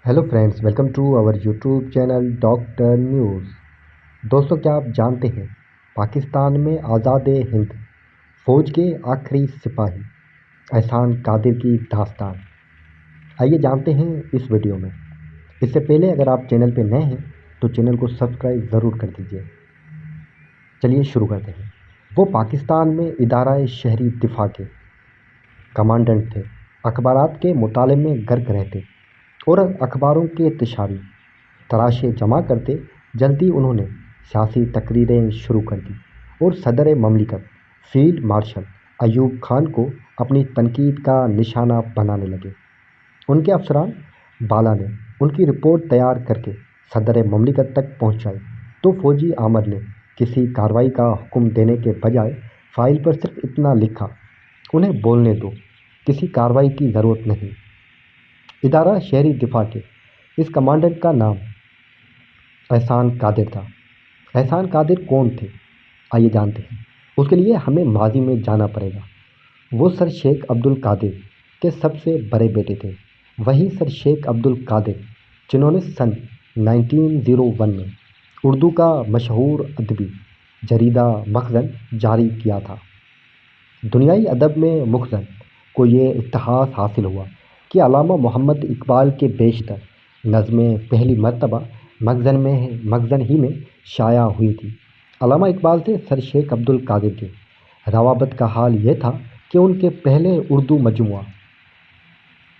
Hello friends, welcome to our YouTube channel doctor news. दोस्तों, क्या आप जानते हैं पाकिस्तान में आज़ाद हिंद फ़ौज के आखिरी सिपाही एहसान कादिर की दास्तान। आइए जानते हैं इस वीडियो में। इससे पहले अगर आप चैनल पर नए हैं तो चैनल को सब्सक्राइब ज़रूर कर दीजिए। चलिए शुरू करते हैं। वो पाकिस्तान में इदारा शहरी दिफा के कमांडेंट थे। अखबारात के मुताले में गर्क रहते और अखबारों के इंतशारी तराशे जमा करते। जल्दी उन्होंने सियासी तकरीरें शुरू कर दी और सदर ममलिकत फील्ड मार्शल अयूब खान को अपनी तनकीद का निशाना बनाने लगे। उनके अफसरान बाला ने उनकी रिपोर्ट तैयार करके सदर ममलिकत तक पहुंचाई तो फौजी आमर ने किसी कार्रवाई का हुक्म देने के बजाय फाइल पर सिर्फ इतना लिखा, उन्हें बोलने दो, किसी कार्रवाई की ज़रूरत नहीं। इदारा शहरी दिफा के इस कमांडेंट का नाम एहसान कादिर था। एहसान कादिर कौन थे, आइए जानते हैं। उसके लिए हमें माजी में जाना पड़ेगा। वो सर शेख अब्दुल कादिर के सबसे बड़े बेटे थे। वही सर शेख अब्दुल कादिर जिन्होंने सन 1901 में उर्दू का मशहूर अदबी जरीदा मखज़न जारी किया था। दुनियाई अदब में मखज़न को ये इत्तेहास हासिल हुआ कि अल्लामा मोहम्मद इकबाल के बेशतर नज़में पहली मर्तबा मखज़न ही में शाया हुई थी। अल्लामा इकबाल से सर शेख अब्दुल कादिर के रवाबत का हाल ये था कि उनके पहले उर्दू मजमुआ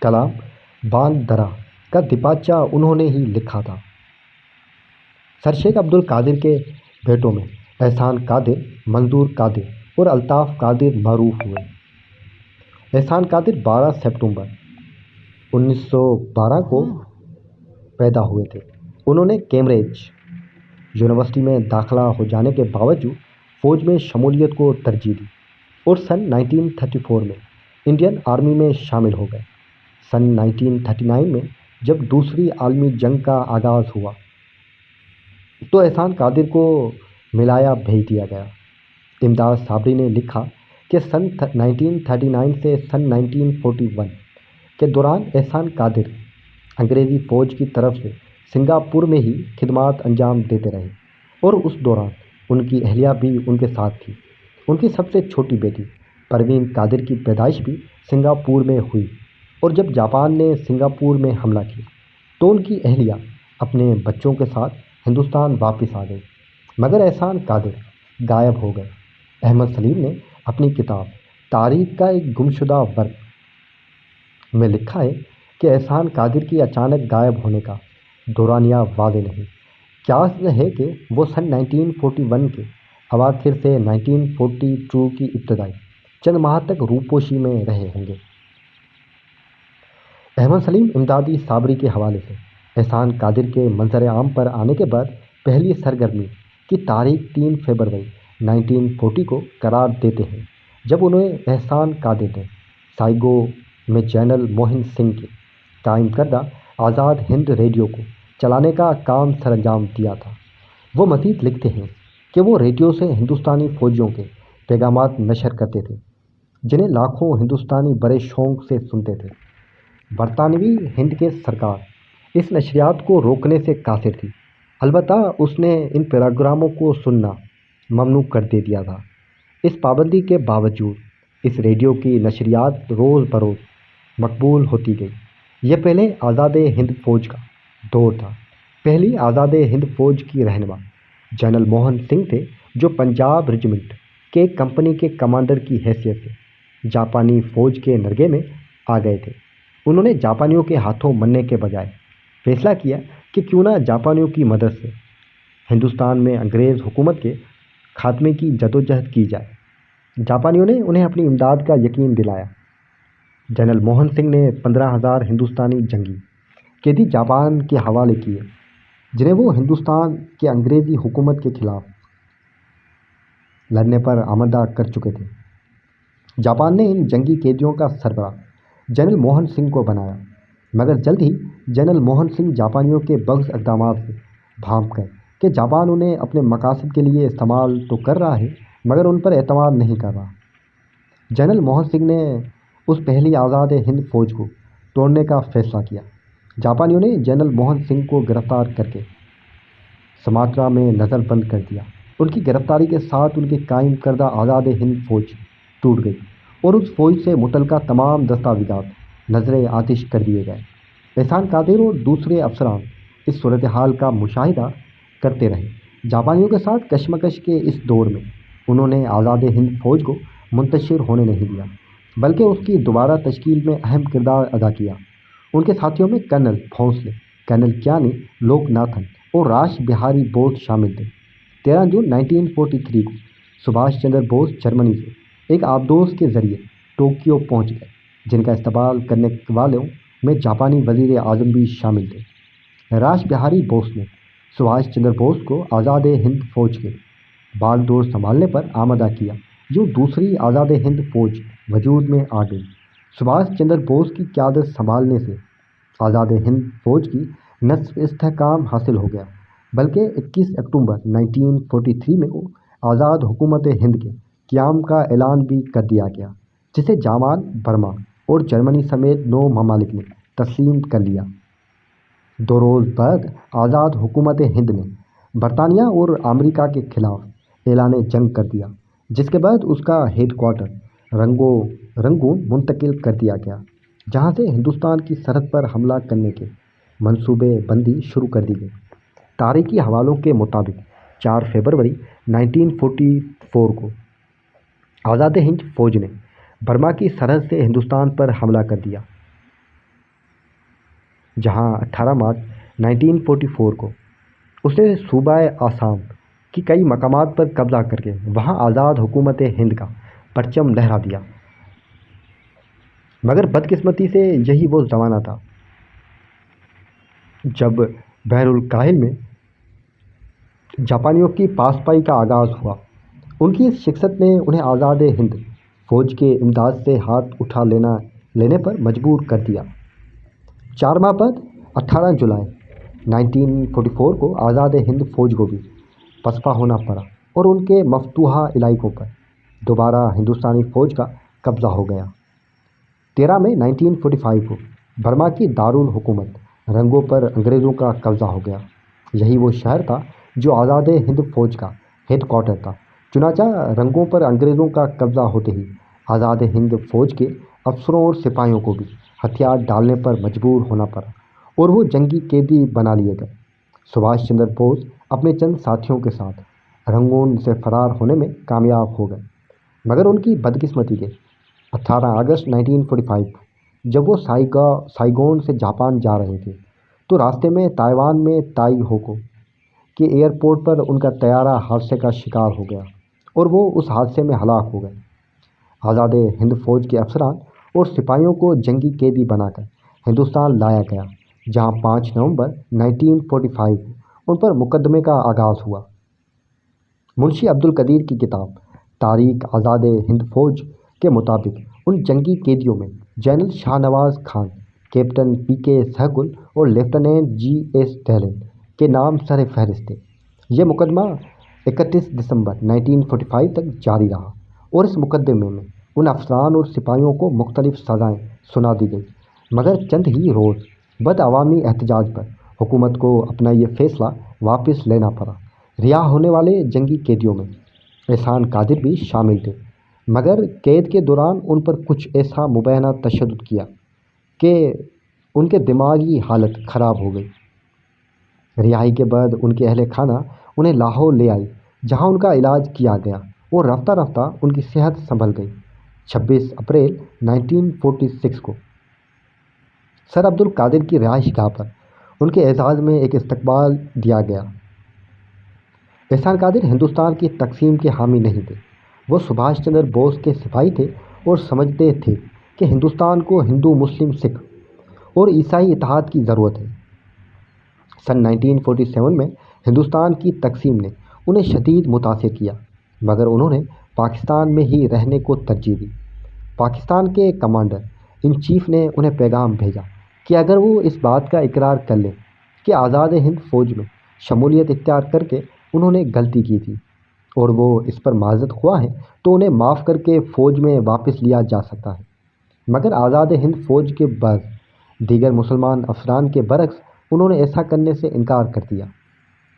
कलाम बान दरा का दिपाचा उन्होंने ही लिखा था। सर शेख अब्दुल कादिर के बेटों में एहसान कादिर, मंजूर कादिर और अल्ताफ़ कादिर मरूफ हुए। एहसान कादिर 12 सितंबर 1912 को पैदा हुए थे। उन्होंने कैम्ब्रिज यूनिवर्सिटी में दाखिला हो जाने के बावजूद फ़ौज में शमूलियत को तरजीह दी और सन 1934 में इंडियन आर्मी में शामिल हो गए। सन 1939 में जब दूसरी आलमी जंग का आगाज़ हुआ तो एहसान कादिर को मिलाया भेज दिया गया। इमदाद साबरी ने लिखा कि सन 1939 से सन 1941 के दौरान एहसान कादिर अंग्रेज़ी फ़ौज की तरफ से सिंगापुर में ही खिदमात अंजाम देते रहे और उस दौरान उनकी अहलिया भी उनके साथ थी। उनकी सबसे छोटी बेटी परवीन कादिर की पैदाइश भी सिंगापुर में हुई और जब जापान ने सिंगापुर में हमला किया तो उनकी अहलिया अपने बच्चों के साथ हिंदुस्तान वापस आ गई, मगर एहसान कादिर गायब हो गए। अहमद सलीम ने अपनी किताब तारीख का एक गुमशुदा वर्ग में लिखा है कि एहसान कादिर की अचानक गायब होने का दौरानिया वाज़ेह नहीं। क्या है कि वो सन 1941 के अवाखिर से 1942 की इब्तदाई चंद माह तक रूपोशी में रहे होंगे। अहमद सलीम इमदादी साबरी के हवाले से एहसान कादिर के मंजर आम पर आने के बाद पहली सरगर्मी की तारीख 3 फरवरी 1940 को करार देते हैं, जब उन्हें एहसान कादिर ने साइगो में जनरल मोहन सिंह के कायम करदा आज़ाद हिंद रेडियो को चलाने का काम सरअंजाम दिया था। वो मज़ीद लिखते हैं कि वो रेडियो से हिंदुस्तानी फ़ौजियों के पैगामात नशर करते थे, जिन्हें लाखों हिंदुस्तानी बड़े शौक़ से सुनते थे। बरतानवी हिंद के सरकार इस नशरियात को रोकने से कासिर थी, अलबत्ता उसने इन प्रोग्रामों को सुनना ममनू कर दे दिया था। इस पाबंदी के बावजूद इस रेडियो की नशरियात रोज़ बरोज़ मकबूल होती गई। यह पहले आज़ाद हिंद फ़ौज का दौर था। पहली आज़ाद हिंद फ़ौज की रहनुमा जनरल मोहन सिंह थे, जो पंजाब रेजिमेंट के एक कंपनी के कमांडर की हैसियत से जापानी फ़ौज के नरगे में आ गए थे। उन्होंने जापानियों के हाथों मरने के बजाय फैसला किया कि क्यों ना जापानियों की मदद से हिंदुस्तान में अंग्रेज़ हुकूमत के खात्मे की जदोजहद की जाए। जापानियों ने उन्हें अपनी इमदाद का यकीन दिलाया। जनरल मोहन सिंह ने 15,000 हिंदुस्तानी जंगी कैदी जापान के हवाले किए, जिन्हें वो हिंदुस्तान के अंग्रेज़ी हुकूमत के खिलाफ लड़ने पर आमदा कर चुके थे। जापान ने इन जंगी कैदियों का सरबराह जनरल मोहन सिंह को बनाया, मगर जल्द ही जनरल मोहन सिंह जापानियों के बग़्ज़ इक़दामात से भांप गए कि जापान उन्हें अपने मकासद के लिए इस्तेमाल तो कर रहा है, मगर उन पर एतमाद नहीं कर रहा। जनरल मोहन सिंह ने उस पहली आज़ाद हिंद फ़ौज को तोड़ने का फ़ैसला किया। जापानियों ने जनरल मोहन सिंह को गिरफ्तार करके सुमात्रा में नज़र बंद कर दिया। उनकी गिरफ्तारी के साथ उनके कायम करदा आज़ाद हिंद फौज टूट गई और उस फौज से मुतलका तमाम दस्तावेजात नजर आतिश कर दिए गए। एहसान कादिर और दूसरे अफसरान इस सूरत हाल का मुशाहिदा करते रहे। जापानियों के साथ कशमकश के इस दौर में उन्होंने आज़ाद हिंद फौज को मुंतशिर होने नहीं दिया, बल्कि उसकी दोबारा तश्कील में अहम किरदार अदा किया। उनके साथियों में कर्नल भोंसले, कर्नल क्यानी, लोकनाथन और रास बिहारी बोस शामिल थे। 13 जून 1943 को सुभाष चंद्र बोस जर्मनी से एक आबदोज के जरिए टोक्यो पहुंच गए, जिनका इस्तकबाल करने वालों में जापानी वजीर आज़म भी शामिल थे। रास बिहारी बोस ने सुभाष चंद्र बोस को आज़ाद हिंद फौज के बागडोर संभालने पर आमादा किया। यूँ दूसरी आज़ाद हिंद फौज वजूद में आ गई। सुभाष चंद्र बोस की क़यादत संभालने से आज़ाद हिंद फौज की नस्ब इस्तेहकाम हासिल हो गया, बल्कि 21 अक्टूबर 1943 में को आज़ाद हुकूमत हिंद के क़याम का ऐलान भी कर दिया गया, जिसे जापान, बर्मा और जर्मनी समेत 9 ममालिक ने तस्लीम कर लिया। 2 रोज़ बाद आज़ाद हुकूमत हिंद ने बरतानिया और अमेरिका के खिलाफ ऐलान जंग कर दिया, जिसके बाद उसका हेडक्वार्टर रंगून मुंतकिल कर दिया गया, जहां से हिंदुस्तान की सरहद पर हमला करने के मंसूबे बंदी शुरू कर दी गई। तारीखी हवालों के मुताबिक 4 फरवरी 1944 को आज़ाद हिंद फौज ने बर्मा की सरहद से हिंदुस्तान पर हमला कर दिया, जहां 18 मार्च 1944 को उसने सूबा आसाम की कई मकामात पर कब्जा करके वहां आज़ाद हुकूमत हिंद का परचम लहरा दिया। मगर बदकिस्मती से यही वो ज़माना था जब बहरुल काहिल में जापानियों की पासपाई का आगाज़ हुआ। उनकी इस शिक्सत ने उन्हें आज़ाद हिंद फौज के इमदाद से हाथ उठा लेने पर मजबूर कर दिया। 4 माह बाद 18 जुलाई 1944 को आज़ाद हिंद फौज को भी पसपा होना पड़ा और उनके मफतूहा इलाकों पर दोबारा हिंदुस्तानी फौज का कब्ज़ा हो गया। 13 मई 1945 को बर्मा की दारुल हुकूमत रंगों पर अंग्रेज़ों का कब्ज़ा हो गया। यही वो शहर था जो आज़ाद हिंद फौज का हेडक्वार्टर था। चुनाचा रंगों पर अंग्रेज़ों का कब्ज़ा होते ही आज़ाद हिंद फौज के अफसरों और सिपाहियों को भी हथियार डालने पर मजबूर होना पड़ा और वो जंगी कैदी बना लिए गए। सुभाष चंद्र बोस अपने चंद साथियों के साथ रंगून से फरार होने में कामयाब हो गए, मगर उनकी बदकिस्मती के 18 अगस्त 1945 जब वो साइगोन से जापान जा रहे थे, तो रास्ते में ताइवान में ताई होको के एयरपोर्ट पर उनका तैयारा हादसे का शिकार हो गया और वो उस हादसे में हलाक हो गए। आज़ाद हिंद फौज के अफसरान और सिपाहियों को जंगी कैदी बनाकर हिंदुस्तान लाया गया, जहां 5 नवंबर 1945 उन पर मुकदमे का आगाज़ हुआ। मुंशी अब्दुल कदीर की किताब तारीख आज़ाद हिंद फौज के मुताबिक उन जंगी कैदियों में general Shahnawaz Khan, captain PK सहगुल और लेफ्टिनेंट GS टेलन के नाम सर फहरिस्त थे। यह मुकदमा 31 दिसंबर 1945 तक जारी रहा और इस मुकदमे में उन अफसरान और सिपाहियों को मुख्तलिफ सज़ाएँ सुना दी गई, मगर चंद ही रोज़ बाद अवामी एहतजाज पर हुकूमत को अपना ये फ़ैसला वापस लेना पड़ा। रिहा होने वाले जंगी कैदियों में एहसान कादिर भी शामिल थे, मगर कैद के दौरान उन पर कुछ ऐसा मुबैना तशद्दुद किया कि उनके दिमागी हालत ख़राब हो गई। रिहाई के बाद उनके अहले खाना उन्हें लाहौर ले आई, जहां उनका इलाज किया गया और रफ्ता रफ्ता उनकी सेहत संभल गई। 26 अप्रैल 1946 को सर अब्दुल कादिर की रिहाइशगाह पर उनके एजाज़ में एक इस्तकबाल दिया गया। एहसान कादिर हिंदुस्तान की तकसीम के हामी नहीं थे। वो सुभाष चंद्र बोस के सिपाही थे और समझते थे कि हिंदुस्तान को हिंदू, मुस्लिम, सिख और ईसाई इत्तेहाद की ज़रूरत है। सन 1947 में हिंदुस्तान की तकसीम ने उन्हें शदीद मुतासिर किया, मगर उन्होंने पाकिस्तान में ही रहने को तरजीह दी। पाकिस्तान के कमांडर इन चीफ ने उन्हें पैगाम भेजा कि अगर वो इस बात का इकरार कर लें कि आज़ाद हिंद फौज में शमूलियत इख्तियार करके उन्होंने गलती की थी और वो इस पर माज़रत हुआ है, तो उन्हें माफ़ करके फ़ौज में वापस लिया जा सकता है। मगर आज़ाद हिंद फौज के बाद دیگر مسلمان افسران کے برعکس انہوں نے ایسا کرنے سے انکار کر دیا۔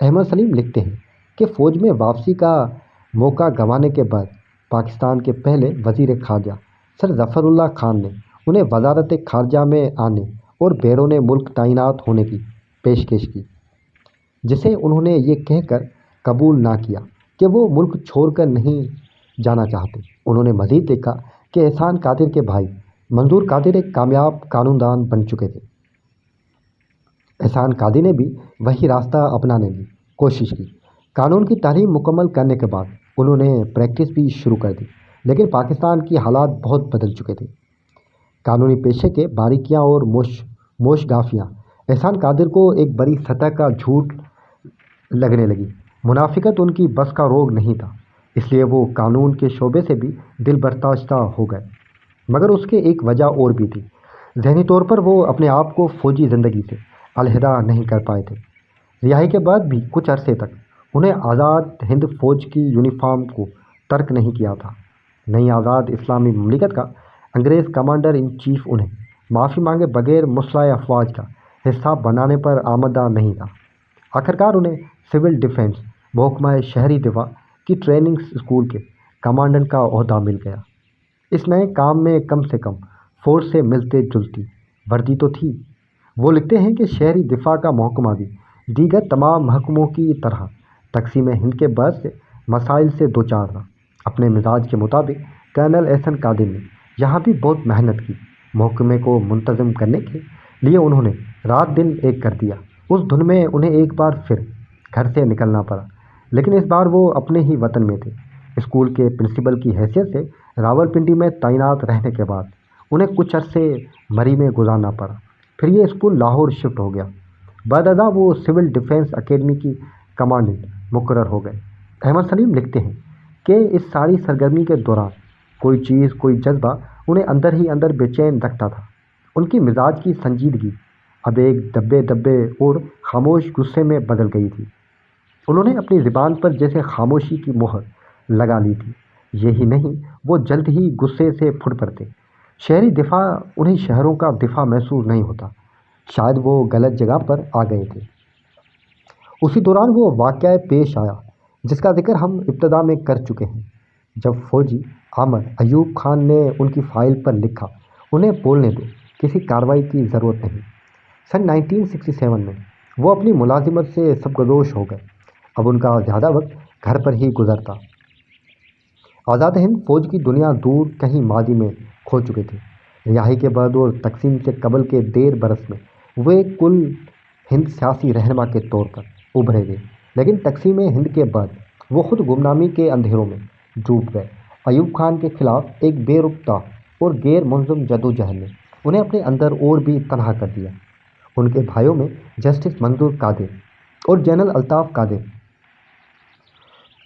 احمد سلیم لکھتے ہیں کہ فوج میں واپسی کا موقع گنوانے کے بعد پاکستان کے پہلے وزیر خارجہ سر ظفر اللہ خان نے انہیں وزارت خارجہ میں آنے اور بیرون ملک تعینات ہونے کی پیشکش کی، جسے انہوں نے یہ کہہ کر قبول نہ کیا کہ وہ ملک چھوڑ کر نہیں جانا چاہتے۔ انہوں نے مزید لکھا کہ احسان قادر کے بھائی منظور قادر ایک کامیاب قانون دان بن چکے تھے۔ احسان قادر نے بھی وہی راستہ اپنانے کی کوشش کی۔ قانون کی تعلیم مکمل کرنے کے بعد انہوں نے پریکٹس بھی شروع کر دی، لیکن پاکستان کی حالات بہت بدل چکے تھے۔ قانونی پیشے کے باریکیاں اور موشگافیاں احسان قادر کو ایک بڑی سطح کا جھوٹ لگنے لگی۔ منافقت ان کی بس کا روگ نہیں تھا، اس لیے وہ قانون کے شعبے سے بھی دل برداشتہ ہو گئے۔ مگر اس کے ایک وجہ اور بھی تھی۔ ذہنی طور پر وہ اپنے آپ کو فوجی زندگی سے علیحدہ نہیں کر پائے تھے۔ رہائی کے بعد بھی کچھ عرصے تک انہیں آزاد ہند فوج کی یونیفارم کو ترک نہیں کیا تھا۔ نئی آزاد اسلامی مملکت کا انگریز کمانڈر ان چیف انہیں معافی مانگے بغیر مسلح افواج کا حصہ بنانے پر آمادہ نہیں تھا۔ آخرکار انہیں سول ڈیفنس محکمہ شہری دفاع کی ٹریننگ اسکول کے کمانڈنٹ کا عہدہ مل گیا۔ اس نئے کام میں کم سے کم فورس سے ملتے جلتی وردی تو تھی۔ وہ لکھتے ہیں کہ شہری دفاع کا محکمہ بھی دیگر تمام محکموں کی طرح تقسیم ہند کے بعد سے مسائل سے دوچار تھا۔ اپنے مزاج کے مطابق کرنل احسان قادر نے یہاں بھی بہت محنت کی۔ محکمے کو منتظم کرنے کے لیے انہوں نے رات دن ایک کر دیا۔ اس دھن میں انہیں ایک بار پھر گھر سے نکلنا پڑا، لیکن اس بار وہ اپنے ہی وطن میں تھے۔ اسکول کے پرنسپل کی حیثیت سے راولپنڈی میں تعینات رہنے کے بعد انہیں کچھ عرصے مری میں گزارنا پڑا، پھر یہ اسکول لاہور شفٹ ہو گیا۔ بعد ازاں وہ سول ڈیفنس اکیڈمی کی کمانڈنٹ مقرر ہو گئے۔ احمد سلیم لکھتے ہیں کہ اس ساری سرگرمی کے دوران کوئی چیز، کوئی جذبہ انہیں اندر ہی اندر بے چین رکھتا تھا۔ ان کی مزاج کی سنجیدگی اب ایک دبے اور خاموش غصے میں بدل گئی تھی۔ انہوں نے اپنی زبان پر جیسے خاموشی کی مہر لگا لی تھی۔ یہی نہیں، وہ جلد ہی غصے سے پھٹ پڑتے۔ شہری دفاع انہیں شہروں کا دفاع محسوس نہیں ہوتا، شاید وہ غلط جگہ پر آ گئے تھے۔ اسی دوران وہ واقعہ پیش آیا جس کا ذکر ہم ابتدا میں کر چکے ہیں، جب فوجی عامر ایوب خان نے ان کی فائل پر لکھا، انہیں بولنے دو، کسی کارروائی کی ضرورت نہیں۔ سن 1967 میں وہ اپنی ملازمت سے سبکدوش ہو گئے۔ اب ان کا زیادہ وقت گھر پر ہی گزرتا۔ آزاد ہند فوج کی دنیا دور کہیں ماضی میں کھو چکے تھے۔ رہائی کے بعد اور تقسیم سے قبل کے 1.5 برس میں وہ ایک کل ہند سیاسی رہنما کے طور پر ابھرے گئے، لیکن تقسیم ہند کے بعد وہ خود گمنامی کے اندھیروں میں ڈوب گئے۔ ایوب خان کے خلاف ایک بے ربطہ اور غیر منظم جدوجہد نے انہیں اپنے اندر اور بھی تنہا کر دیا۔ ان کے بھائیوں میں جسٹس منظور قادر اور جنرل الطاف قادر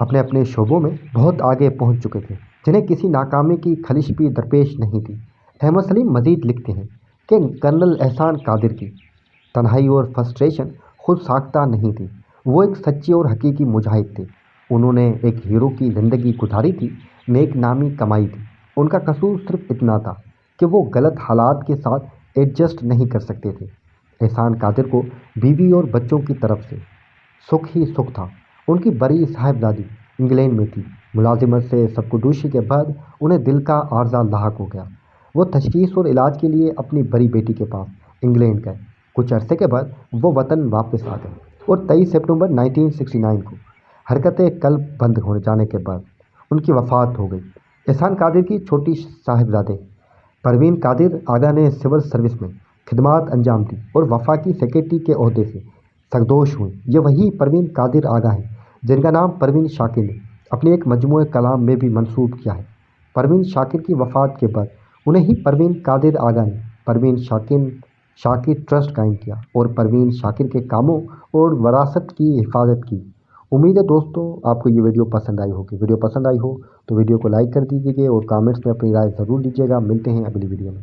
اپنے اپنے شعبوں میں بہت آگے پہنچ چکے تھے، جنہیں کسی ناکامی کی خلش بھی درپیش نہیں تھی۔ احمد سلیم مزید لکھتے ہیں کہ کرنل احسان قادر کی تنہائی اور فرسٹریشن خود ساختہ نہیں تھی، وہ ایک سچے اور حقیقی مجاہد تھے۔ انہوں نے ایک ہیرو کی زندگی گزاری تھی، نیک نامی کمائی تھی۔ ان کا قصور صرف اتنا تھا کہ وہ غلط حالات کے ساتھ ایڈجسٹ نہیں کر سکتے تھے۔ احسان قادر کو بیوی اور بچوں کی طرف سے سکھ ہی سکھ تھا۔ ان کی بڑی صاحبزادی انگلینڈ میں تھی۔ ملازمت سے سبکدوشی کے بعد انہیں دل کا عارضہ لاحق ہو گیا۔ وہ تشخیص اور علاج کے لیے اپنی بڑی بیٹی کے پاس انگلینڈ گئے۔ کچھ عرصے کے بعد وہ وطن واپس آ گئے اور 23 سپتمبر 1969 کو حرکت قلب بند ہو جانے کے بعد ان کی وفات ہو گئی۔ احسان قادر کی چھوٹی صاحبزادے پروین قادر آغا نے سول سروس میں خدمات انجام دی اور وفاقی سیکرٹری کے عہدے سے سرگوش ہوئیں۔ یہ وہی پروین قادر آغا ہیں جن کا نام پروین شاکر نے اپنے ایک مجموعہ کلام میں بھی منسوب کیا ہے۔ پروین شاکر کی وفات کے بعد انہیں ہی پروین قادر آغا نے پروین شاکر ٹرسٹ قائم کیا اور پروین شاکر کے کاموں اور وراثت کی حفاظت کی۔ امید ہے دوستوں آپ کو یہ ویڈیو پسند آئی ہوگی۔ ویڈیو پسند آئی ہو تو ویڈیو کو لائک کر دیجیے اور کامنٹس میں اپنی رائے ضرور دیجیے گا۔ ملتے ہیں اگلی ویڈیو میں۔